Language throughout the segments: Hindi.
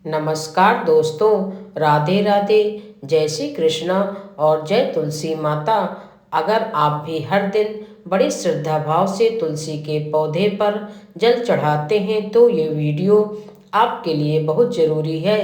नमस्कार दोस्तों, राधे राधे। जय श्री कृष्णा और जय तुलसी माता। अगर आप भी हर दिन बड़ी श्रद्धा भाव से तुलसी के पौधे पर जल चढ़ाते हैं तो ये वीडियो आपके लिए बहुत ज़रूरी है,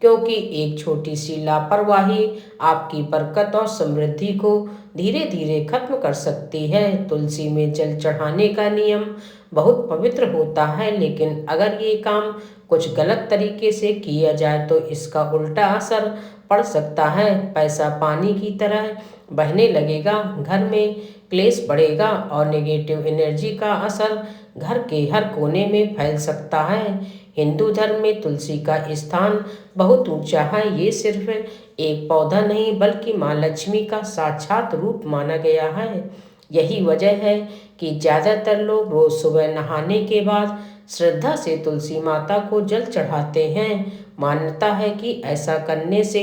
क्योंकि एक छोटी सी लापरवाही आपकी बरकत और समृद्धि को धीरे धीरे खत्म कर सकती है। तुलसी में जल चढ़ाने का नियम बहुत पवित्र होता है, लेकिन अगर ये काम कुछ गलत तरीके से किया जाए तो इसका उल्टा असर पड़ सकता है। पैसा पानी की तरह बहने लगेगा, घर में क्लेश बढ़ेगा और नेगेटिव एनर्जी का असर घर के हर कोने में फैल सकता है। हिंदू धर्म में तुलसी का स्थान बहुत ऊंचा है। ये सिर्फ एक पौधा नहीं बल्कि माँ लक्ष्मी का साक्षात रूप माना गया है। यही वजह है कि ज़्यादातर लोग रोज़ सुबह नहाने के बाद श्रद्धा से तुलसी माता को जल चढ़ाते हैं। मान्यता है कि ऐसा करने से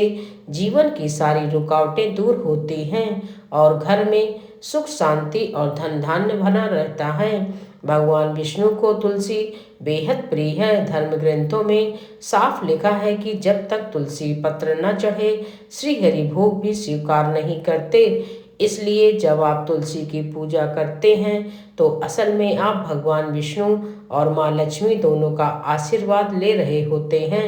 जीवन की सारी रुकावटें दूर होती हैं और घर में सुख शांति और धन धान्य बना रहता है। भगवान विष्णु को तुलसी बेहद प्रिय है। धर्म ग्रंथों में साफ लिखा है कि जब तक तुलसी पत्र न चढ़े श्री हरि भोग भी स्वीकार नहीं करते। इसलिए जब आप तुलसी की पूजा करते हैं तो असल में आप भगवान विष्णु और माँ लक्ष्मी दोनों का आशीर्वाद ले रहे होते हैं।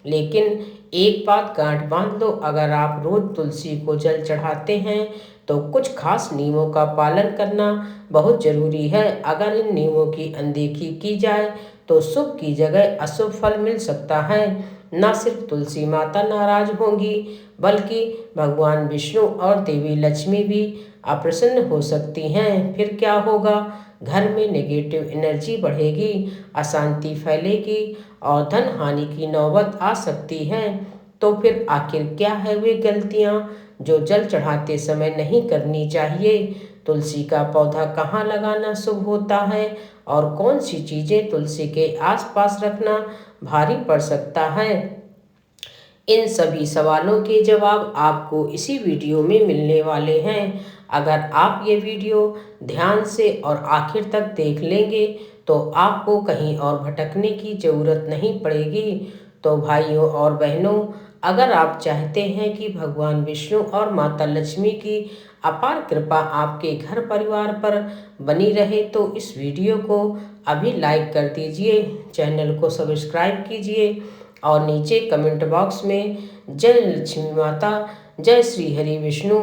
लेकिन एक बात गांठ बांध लो, अगर आप रोज तुलसी को जल चढ़ाते हैं तो कुछ खास नियमों का पालन करना बहुत जरूरी है। अगर इन नियमों की अनदेखी की जाए तो शुभ की जगह अशुभ फल मिल सकता है। न सिर्फ तुलसी माता नाराज होंगी, बल्कि भगवान विष्णु और देवी लक्ष्मी भी अप्रसन्न हो सकती हैं। फिर क्या होगा? घर में नेगेटिव एनर्जी बढ़ेगी, अशांति फैलेगी और धन हानि की नौबत आ सकती है। तो फिर आखिर क्या है वे गलतियां जो जल चढ़ाते समय नहीं करनी चाहिए? तुलसी का पौधा कहाँ लगाना शुभ होता है और कौन सी चीज़ें तुलसी के आसपास रखना भारी पड़ सकता है? इन सभी सवालों के जवाब आपको इसी वीडियो में मिलने वाले हैं। अगर आप ये वीडियो ध्यान से और आखिर तक देख लेंगे तो आपको कहीं और भटकने की ज़रूरत नहीं पड़ेगी। तो भाइयों और बहनों, अगर आप चाहते हैं कि भगवान विष्णु और माता लक्ष्मी की अपार कृपा आपके घर परिवार पर बनी रहे तो इस वीडियो को अभी लाइक कर दीजिए, चैनल को सब्सक्राइब कीजिए और नीचे कमेंट बॉक्स में जय लक्ष्मी माता, जय श्री हरि विष्णु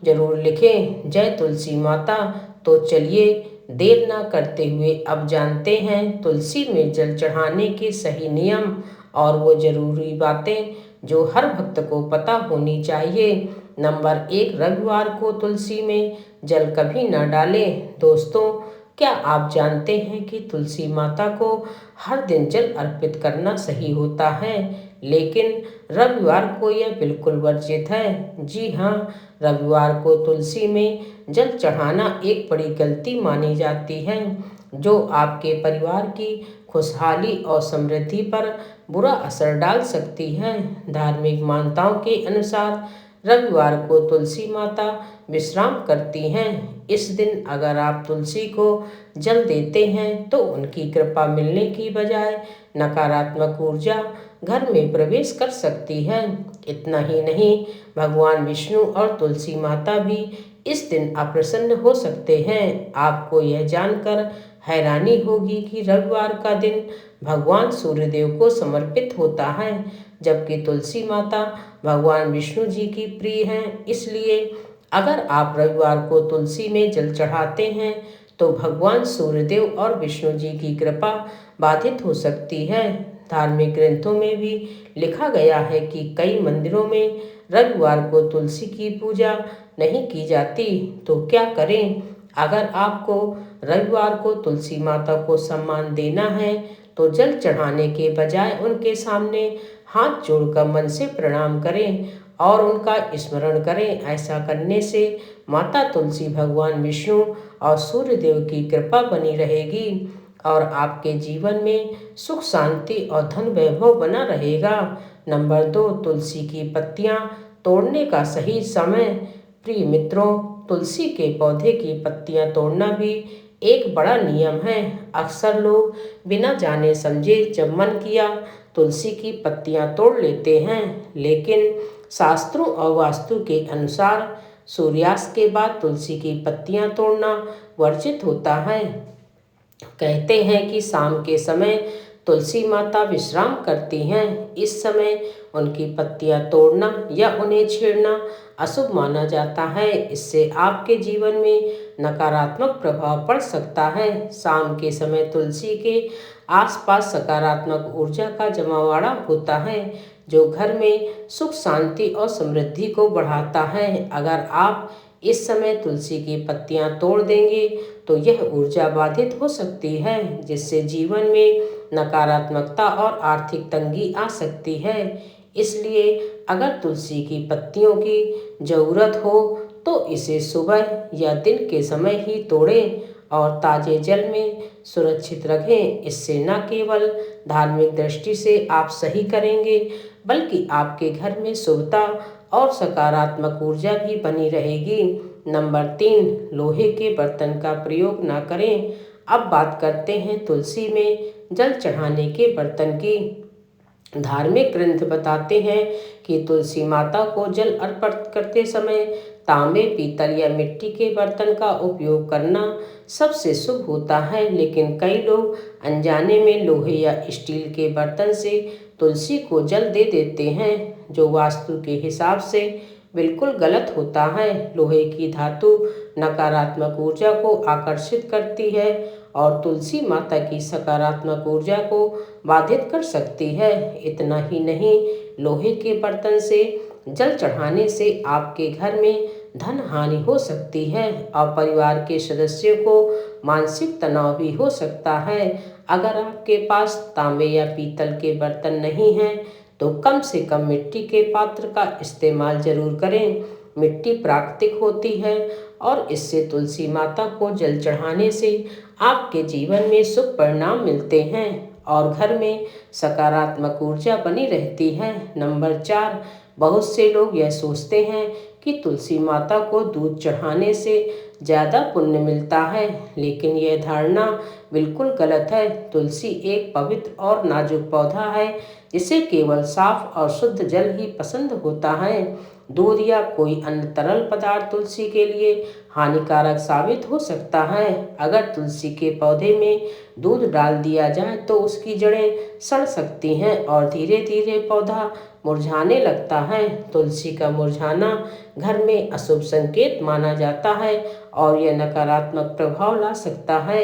जरूर लिखें। जय तुलसी माता। तो चलिए देर ना करते हुए अब जानते हैं तुलसी में जल चढ़ाने के सही नियम और वो जरूरी बातें जो हर भक्त को पता होनी चाहिए। नंबर 1, रविवार को तुलसी में जल कभी न डालें। दोस्तों, क्या आप जानते हैं कि तुलसी माता को हर दिन जल अर्पित करना सही होता है, लेकिन रविवार को यह बिल्कुल वर्जित है। जी हाँ, रविवार को तुलसी में जल चढ़ाना एक बड़ी गलती मानी जाती है जो आपके परिवार की खुशहाली और समृद्धि पर बुरा असर डाल सकती है। धार्मिक मान्यताओं के अनुसार रविवार को तुलसी माता विश्राम करती हैं। इस दिन अगर आप तुलसी को जल देते हैं तो उनकी कृपा मिलने की बजाय नकारात्मक ऊर्जा घर में प्रवेश कर सकती है। इतना ही नहीं, भगवान विष्णु और तुलसी माता भी इस दिन अप्रसन्न हो सकते हैं। आपको यह जानकर हैरानी होगी कि रविवार का दिन भगवान सूर्यदेव को समर्पित होता है, जबकि तुलसी माता भगवान विष्णु जी की प्रिय हैं। इसलिए अगर आप रविवार को तुलसी में जल चढ़ाते हैं तो भगवान सूर्यदेव और विष्णु जी की कृपा बाधित हो सकती है। धार्मिक ग्रंथों में भी लिखा गया है कि कई मंदिरों में रविवार को तुलसी की पूजा नहीं की जाती। तो क्या करें? अगर आपको रविवार को तुलसी माता को सम्मान देना है तो जल चढ़ाने के बजाय उनके सामने हाथ जोड़कर मन से प्रणाम करें और उनका स्मरण करें। ऐसा करने से माता तुलसी, भगवान विष्णु और सूर्यदेव की कृपा बनी रहेगी और आपके जीवन में सुख शांति और धन वैभव बना रहेगा। नंबर 2, तुलसी की पत्तियां तोड़ने का सही समय। प्रिय मित्रों, तुलसी के पौधे की पत्तियां तोड़ना भी एक बड़ा नियम है। अक्सर लोग बिना जाने समझे जब मन किया तुलसी की पत्तियां तोड़ लेते हैं, लेकिन शास्त्रों और वास्तु के अनुसार सूर्यास्त के बाद तुलसी की पत्तियां तोड़ना वर्जित होता है। कहते हैं कि शाम के समय तुलसी माता विश्राम करती हैं। इस समय उनकी पत्तियां तोड़ना या उन्हें छेड़ना अशुभ माना जाता है। इससे आपके जीवन में नकारात्मक प्रभाव पड़ सकता है। शाम के समय तुलसी के आसपास सकारात्मक ऊर्जा का जमावड़ा होता है, जो घर में सुख, शांति और समृद्धि को बढ़ाता है। अगर आप इस समय तुलसी की पत्तियां तोड़ देंगे तो यह ऊर्जा बाधित हो सकती है, जिससे जीवन में नकारात्मकता और आर्थिक तंगी आ सकती है। इसलिए अगर तुलसी की पत्तियों की ज़रूरत हो तो इसे सुबह या दिन के समय ही तोड़ें और ताज़े जल में सुरक्षित रखें। इससे न केवल धार्मिक दृष्टि से आप सही करेंगे, बल्कि आपके घर में शुभता और सकारात्मक ऊर्जा भी बनी रहेगी। नंबर 3, लोहे के बर्तन का प्रयोग ना करें। अब बात करते हैं तुलसी में जल चढ़ाने के बर्तन की। धार्मिक ग्रंथ बताते हैं कि तुलसी माता को जल अर्पण करते समय तांबे, पीतल या मिट्टी के बर्तन का उपयोग करना सबसे शुभ होता है, लेकिन कई लोग अनजाने में लोहे या स्टील के बर्तन से तुलसी को जल दे देते हैं, जो वास्तु के हिसाब से बिल्कुल गलत होता है। लोहे की धातु नकारात्मक ऊर्जा को आकर्षित करती है और तुलसी माता की सकारात्मक ऊर्जा को बाधित कर सकती है। इतना ही नहीं, लोहे के बर्तन से जल चढ़ाने से आपके घर में धन हानि हो सकती है और परिवार के सदस्यों को मानसिक तनाव भी हो सकता है। अगर आपके पास तांबे या पीतल के बर्तन नहीं हैं तो कम से कम मिट्टी के पात्र का इस्तेमाल जरूर करें। मिट्टी प्राकृतिक होती है और इससे तुलसी माता को जल चढ़ाने से आपके जीवन में शुभ परिणाम मिलते हैं और घर में सकारात्मक ऊर्जा बनी रहती है। नंबर 4, बहुत से लोग यह सोचते हैं कि तुलसी माता को दूध चढ़ाने से ज़्यादा पुण्य मिलता है, लेकिन यह धारणा बिल्कुल गलत है। तुलसी एक पवित्र और नाजुक पौधा है, जिसे केवल साफ और शुद्ध जल ही पसंद होता है। दूध या कोई अन्य तरल पदार्थ तुलसी के लिए हानिकारक साबित हो सकता है। अगर तुलसी के पौधे में दूध डाल दिया जाए तो उसकी जड़ें सड़ सकती हैं और धीरे धीरे पौधा मुरझाने लगता है। तुलसी का मुरझाना घर में अशुभ संकेत माना जाता है और यह नकारात्मक प्रभाव ला सकता है।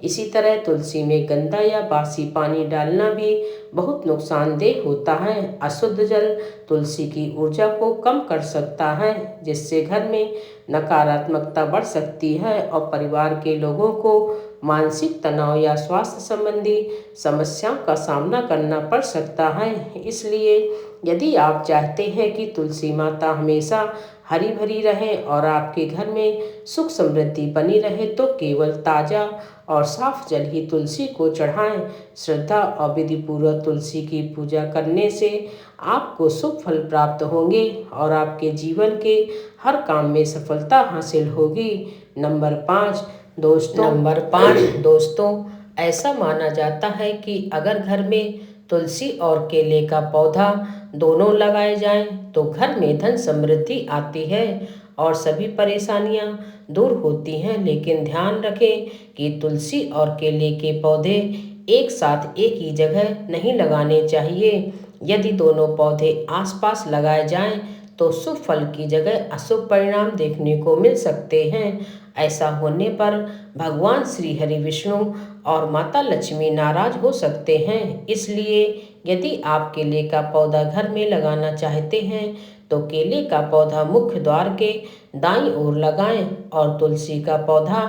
इसी तरह तुलसी में गंदा या बासी पानी डालना भी बहुत नुकसानदेह होता है। अशुद्ध जल तुलसी की ऊर्जा को कम कर सकता है, जिससे घर में नकारात्मकता बढ़ सकती है और परिवार के लोगों को मानसिक तनाव या स्वास्थ्य संबंधी समस्याओं का सामना करना पड़ सकता है। इसलिए यदि आप चाहते हैं कि तुलसी माता हमेशा हरी भरी रहे और आपके घर में सुख समृद्धि बनी रहे, तो केवल ताज़ा और साफ जल ही तुलसी को चढ़ाएं। श्रद्धा और विधिपूर्वक तुलसी की पूजा करने से आपको शुभ फल प्राप्त होंगे और आपके जीवन के हर काम में सफलता हासिल होगी। नंबर 5 दोस्तों, ऐसा माना जाता है कि अगर घर में तुलसी और केले का पौधा दोनों लगाए जाएं तो घर में धन समृद्धि आती है और सभी परेशानियां दूर होती हैं। लेकिन ध्यान रखें कि तुलसी और केले के पौधे एक साथ एक ही जगह नहीं लगाने चाहिए। यदि दोनों पौधे आसपास लगाए जाएं तो शुभ फल की जगह अशुभ परिणाम देखने को मिल सकते हैं। ऐसा होने पर भगवान श्री हरि विष्णु और माता लक्ष्मी नाराज हो सकते हैं। इसलिए यदि आप केले का पौधा घर में लगाना चाहते हैं तो केले का पौधा मुख्य द्वार के दाईं ओर लगाएं और तुलसी का पौधा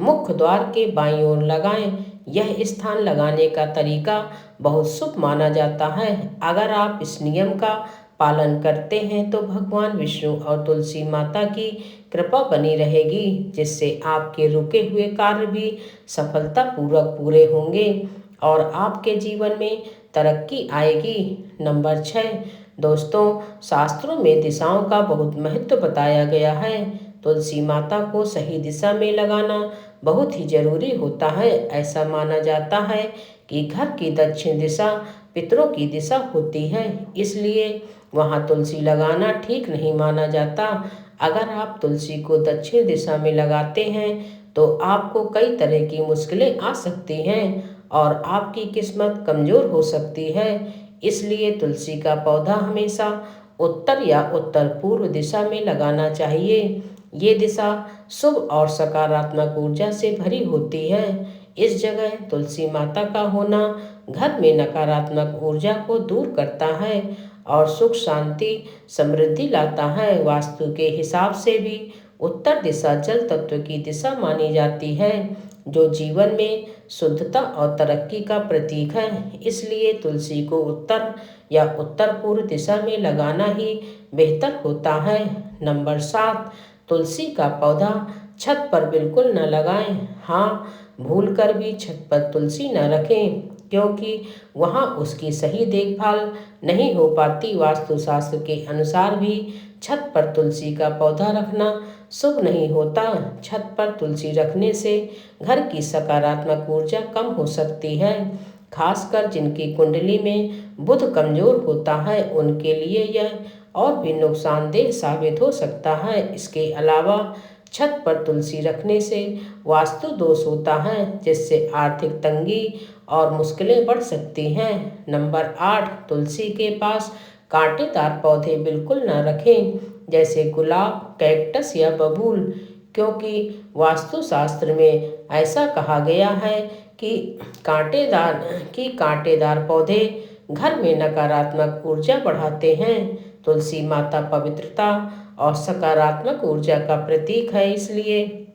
मुख्य द्वार के बाईं ओर लगाएं। यह स्थान लगाने का तरीका बहुत शुभ माना जाता है। अगर आप इस नियम का पालन करते हैं तो भगवान विष्णु और तुलसी माता की कृपा बनी रहेगी, जिससे आपके रुके हुए कार्य भी सफलतापूर्वक पूरे होंगे और आपके जीवन में तरक्की आएगी। नंबर 6 दोस्तों, शास्त्रों में दिशाओं का बहुत महत्व बताया गया है। तुलसी माता को सही दिशा में लगाना बहुत ही जरूरी होता है। ऐसा माना जाता है कि घर की दक्षिण दिशा पितरों की दिशा होती है, इसलिए वहाँ तुलसी लगाना ठीक नहीं माना जाता। अगर आप तुलसी को दक्षिण दिशा में लगाते हैं तो आपको कई तरह की मुश्किलें आ सकती हैं और आपकी किस्मत कमज़ोर हो सकती है। इसलिए तुलसी का पौधा हमेशा उत्तर या उत्तर पूर्व दिशा में लगाना चाहिए। ये दिशा शुभ और सकारात्मक ऊर्जा से भरी होती है। इस जगह तुलसी माता का होना घर में नकारात्मक ऊर्जा को दूर करता है और सुख शांति समृद्धि लाता है। वास्तु के हिसाब से भी उत्तर दिशा जल तत्व की दिशा मानी जाती है, जो जीवन में शुद्धता और तरक्की का प्रतीक है। इसलिए तुलसी को उत्तर या उत्तर पूर्व दिशा में लगाना ही बेहतर होता है। नंबर 7, तुलसी का पौधा छत पर बिल्कुल न लगाएं। हाँ, भूलकर भी छत पर तुलसी न रखें, क्योंकि वहाँ उसकी सही देखभाल नहीं हो पाती। वास्तुशास्त्र के अनुसार भी छत पर तुलसी का पौधा रखना शुभ नहीं होता। छत पर तुलसी रखने से घर की सकारात्मक ऊर्जा कम हो सकती है, खासकर जिनकी कुंडली में बुध कमजोर होता है उनके लिए यह और भी नुकसानदेह साबित हो सकता है। इसके अलावा छत पर तुलसी रखने से वास्तु दोष होता है, जिससे आर्थिक तंगी और मुश्किलें बढ़ सकती हैं। नंबर 8, तुलसी के पास कांटेदार पौधे बिल्कुल न रखें, जैसे गुलाब, कैक्टस या बबूल, क्योंकि वास्तुशास्त्र में ऐसा कहा गया है कि कांटेदार पौधे घर में नकारात्मक ऊर्जा बढ़ाते हैं। तुलसी माता पवित्रता और सकारात्मक ऊर्जा का प्रतीक है, इसलिए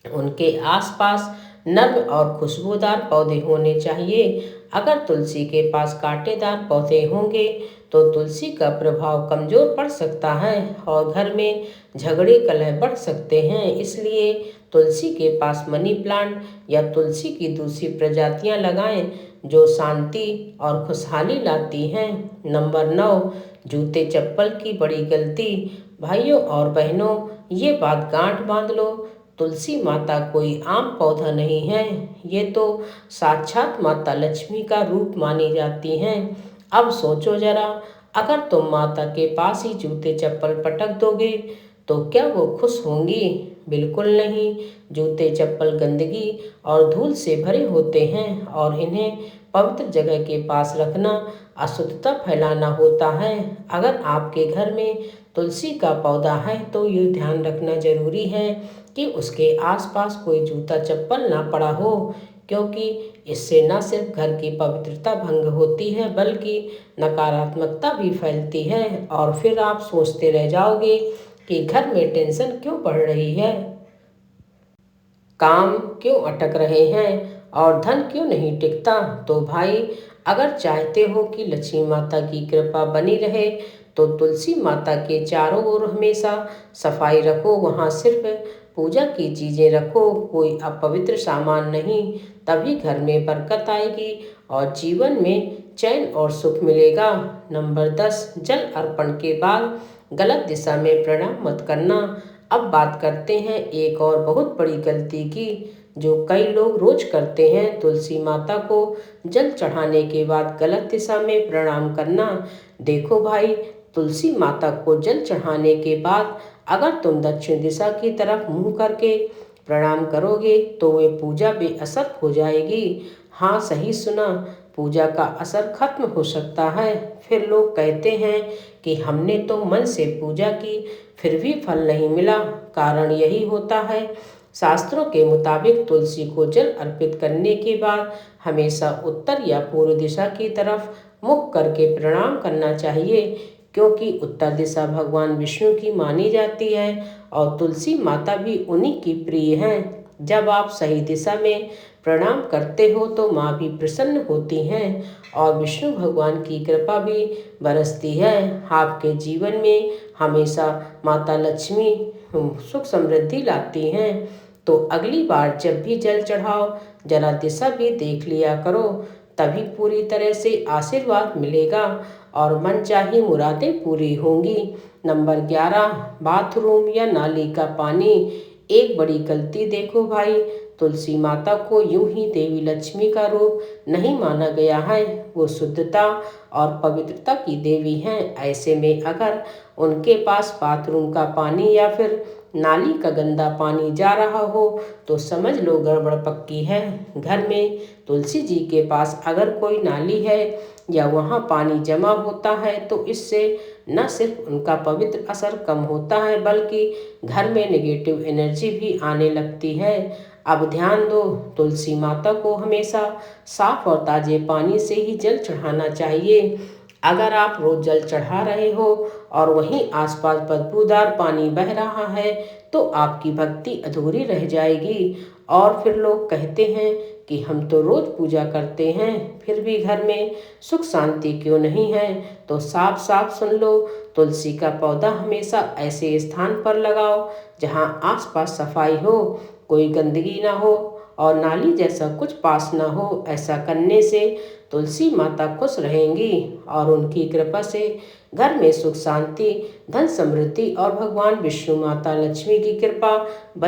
उनके आसपास नर्म और खुशबूदार पौधे होने चाहिए। अगर तुलसी के पास कांटेदार पौधे होंगे तो तुलसी का प्रभाव कमजोर पड़ सकता है और घर में झगड़े कलह बढ़ सकते हैं। इसलिए तुलसी के पास मनी प्लांट या तुलसी की दूसरी प्रजातियां लगाएं, जो शांति और खुशहाली लाती हैं। नंबर 9, जूते चप्पल की बड़ी गलती। भाइयों और बहनों, ये बात गांठ बांध लो, तुलसी माता कोई आम पौधा नहीं है। ये तो साक्षात माता लक्ष्मी का रूप मानी जाती हैं। अब सोचो जरा, अगर तुम माता के पास ही जूते चप्पल पटक दोगे तो क्या वो खुश होंगी? बिल्कुल नहीं। जूते चप्पल गंदगी और धूल से भरे होते हैं और इन्हें पवित्र जगह के पास रखना अशुद्धता फैलाना होता है। अगर आपके घर में तुलसी का पौधा है तो ये ध्यान रखना जरूरी है कि उसके आसपास कोई जूता चप्पल ना पड़ा हो, क्योंकि इससे न सिर्फ घर की पवित्रता भंग होती है बल्कि नकारात्मकता भी फैलती है और फिर आप सोचते रह जाओगे कि घर में टेंशन क्यों बढ़ रही है, काम क्यों अटक रहे हैं और धन क्यों नहीं टिकता। तो भाई, अगर चाहते हो कि लक्ष्मी माता की कृपा बनी रहे तो तुलसी माता के चारों ओर हमेशा सफाई रखो। वहाँ सिर्फ पूजा की चीज़ें रखो, कोई अपवित्र सामान नहीं। तभी घर में बरकत आएगी और जीवन में चैन और सुख मिलेगा। नंबर 10, जल अर्पण के बाद गलत दिशा में प्रणाम मत करना। अब बात करते हैं एक और बहुत बड़ी गलती की, जो कई लोग रोज करते हैं, तुलसी माता को जल चढ़ाने के बाद गलत दिशा में प्रणाम करना। देखो भाई, तुलसी माता को जल चढ़ाने के बाद अगर तुम दक्षिण दिशा की तरफ मुंह करके प्रणाम करोगे तो वे पूजा बेअसर हो जाएगी। हाँ, सही सुना, पूजा का असर खत्म हो सकता है। फिर लोग कहते हैं कि हमने तो मन से पूजा की फिर भी फल नहीं मिला। कारण यही होता है, शास्त्रों के मुताबिक तुलसी को जल अर्पित करने के बाद हमेशा उत्तर या पूर्व दिशा की तरफ मुख करके प्रणाम करना चाहिए, क्योंकि उत्तर दिशा भगवान विष्णु की मानी जाती है और तुलसी माता भी उन्हीं की प्रिय हैं। जब आप सही दिशा में प्रणाम करते हो तो माँ भी प्रसन्न होती हैं और विष्णु भगवान की कृपा भी बरसती है। आपके जीवन में हमेशा माता लक्ष्मी सुख समृद्धि लाती हैं। तो अगली बार जब भी जल चढ़ाओ, जरा दिशा भी देख लिया करो, तभी पूरी तरह से आशीर्वाद मिलेगा और मनचाही मुरादें पूरी होंगी। नंबर 11, बाथरूम या नाली का पानी। एक बड़ी गलती देखो भाई, तुलसी माता को यूं ही देवी लक्ष्मी का रूप नहीं माना गया है। वो शुद्धता और पवित्रता की देवी हैं। ऐसे में अगर उनके पास बाथरूम का पानी या फिर नाली का गंदा पानी जा रहा हो तो समझ लो गड़बड़ पक्की है। घर में तुलसी जी के पास अगर कोई नाली है या वहाँ पानी जमा होता है तो इससे न सिर्फ उनका पवित्र असर कम होता है बल्कि घर में नेगेटिव एनर्जी भी आने लगती है। अब ध्यान दो, तुलसी माता को हमेशा साफ और ताजे पानी से ही जल चढ़ाना चाहिए। अगर आप रोज जल चढ़ा रहे हो और वहीं आसपास बदबूदार पानी बह रहा है तो आपकी भक्ति अधूरी रह जाएगी। और फिर लोग कहते हैं कि हम तो रोज पूजा करते हैं फिर भी घर में सुख शांति क्यों नहीं है। तो साफ साफ सुन लो, तुलसी का पौधा हमेशा ऐसे स्थान पर लगाओ जहाँ आसपास सफाई हो, कोई गंदगी ना हो और नाली जैसा कुछ पास ना हो। ऐसा करने से तुलसी माता खुश रहेंगी और उनकी कृपा से घर में सुख शांति, धन समृद्धि और भगवान विष्णु माता लक्ष्मी की कृपा बनी